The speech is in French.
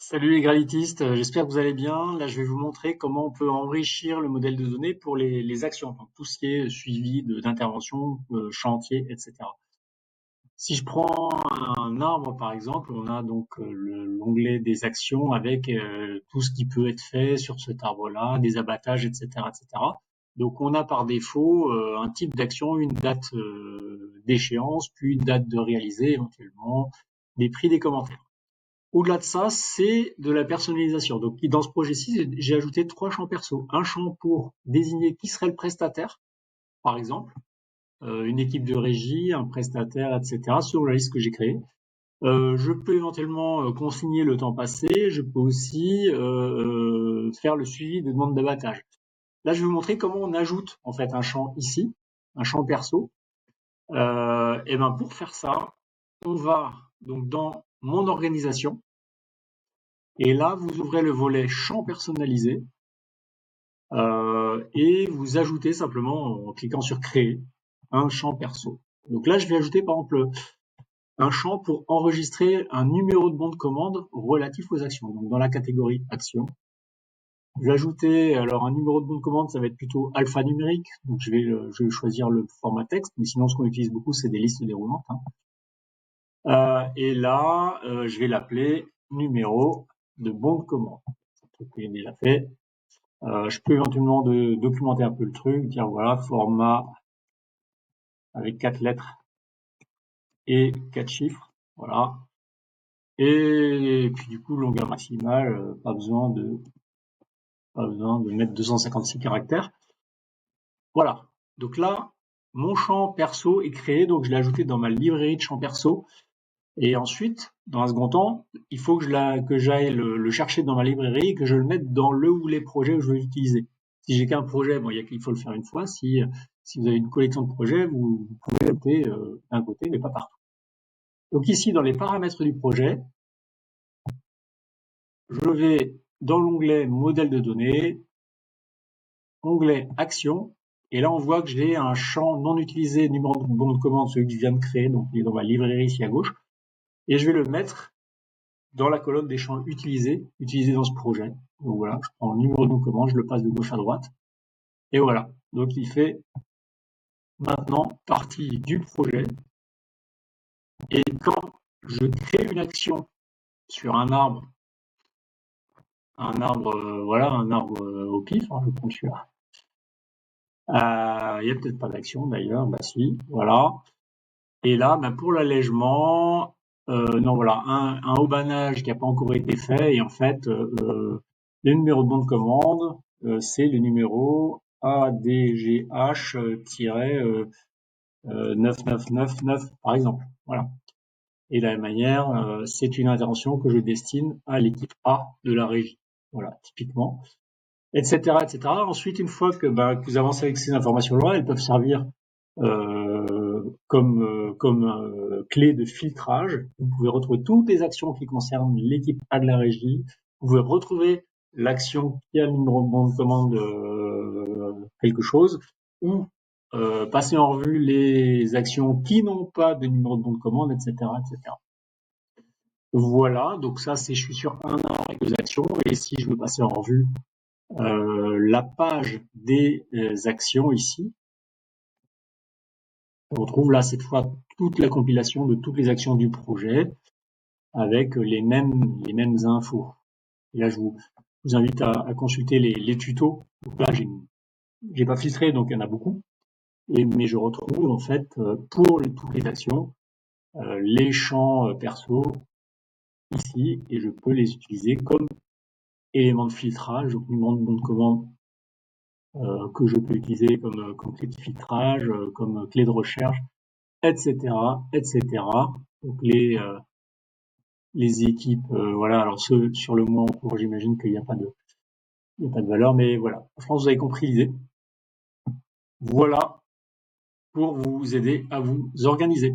Salut les granitistes, j'espère que vous allez bien. Là, je vais vous montrer comment on peut enrichir le modèle de données pour les actions, donc tout ce qui est suivi d'intervention, chantier, etc. Si je prends un arbre, par exemple, on a donc l'onglet des actions avec tout ce qui peut être fait sur cet arbre-là, des abattages, etc., etc. Donc, on a par défaut un type d'action, une date d'échéance, puis une date de réaliser éventuellement, des prix, des commentaires. Au-delà de ça, c'est de la personnalisation. Donc, dans ce projet-ci, j'ai ajouté 3 champs perso. Un champ pour désigner qui serait le prestataire, par exemple, une équipe de régie, un prestataire, etc., sur la liste que j'ai créée. Je peux éventuellement consigner le temps passé. Je peux aussi faire le suivi des demandes d'abattage. Là, je vais vous montrer comment on ajoute en fait un champ ici, un champ perso. Et ben pour faire ça, on va donc dans mon organisation. Et là, vous ouvrez le volet champ personnalisé et vous ajoutez simplement en cliquant sur créer un champ perso. Donc là, je vais ajouter par exemple un champ pour enregistrer un numéro de bon de commande relatif aux actions. Donc dans la catégorie actions, je vais ajouter alors un numéro de bon de commande, ça va être plutôt alphanumérique. Donc je vais choisir le format texte, mais sinon ce qu'on utilise beaucoup c'est des listes déroulantes. Et là, je vais l'appeler numéro de bon de commande. C'est un truc que j'ai déjà fait. Je peux éventuellement documenter un peu le truc, dire voilà, format avec 4 lettres et 4 chiffres, voilà. Et puis du coup, longueur maximale, pas besoin de mettre 256 caractères. Voilà. Donc là, mon champ perso est créé, donc je l'ai ajouté dans ma librairie de champs perso. Et ensuite, dans un second temps, il faut que j'aille le chercher dans ma librairie et que je le mette dans le ou les projets où je veux l'utiliser. Si j'ai qu'un projet, bon, il faut le faire une fois. Si vous avez une collection de projets, vous pouvez le mettre d'un côté, mais pas partout. Donc ici, dans les paramètres du projet, je vais dans l'onglet modèle de données, onglet action, et là on voit que j'ai un champ non utilisé numéro de bon de commande, celui que je viens de créer, donc il est dans ma librairie ici à gauche, et je vais le mettre dans la colonne des champs utilisés dans ce projet. Donc voilà, je prends le numéro de bon de commande, je le passe de gauche à droite, et voilà. Donc il fait maintenant partie du projet, et quand je crée une action sur un arbre au pif, hein, je prends celui-là. Il y a peut-être pas d'action d'ailleurs, bah si, voilà. Et là, bah, pour l'allègement, non voilà, un haubanage qui n'a pas encore été fait, et en fait, le numéro de bon de commande, c'est le numéro ADGH-9999 par exemple. Voilà. Et de la même manière, c'est une intervention que je destine à l'équipe A de la régie. Voilà, typiquement. Etc., etc. Ensuite, une fois que vous avancez avec ces informations-là, elles peuvent servir comme clé de filtrage. Vous pouvez retrouver toutes les actions qui concernent l'équipe A de la régie. Vous pouvez retrouver l'action qui a le numéro de bon de commande quelque chose, ou passer en revue les actions qui n'ont pas de numéro de bon de commande, etc., etc. Voilà, donc ça, je suis sur un an avec deux actions, et si je veux passer en revue la page des actions ici, on retrouve là cette fois toute la compilation de toutes les actions du projet avec les mêmes infos. Et là, je vous invite à consulter les tutos. Donc là, j'ai pas filtré, donc il y en a beaucoup. Mais je retrouve en fait pour toutes les actions les champs perso ici, et je peux les utiliser comme éléments de filtrage, donc numéro de bon de commande que je peux utiliser comme clé de filtrage, comme clé de recherche, etc., etc. Donc les équipes, voilà. Alors ceux sur le mois en cours, j'imagine qu'il n'y a pas de valeur, mais voilà. Je pense que vous avez compris l'idée. Voilà pour vous aider à vous organiser.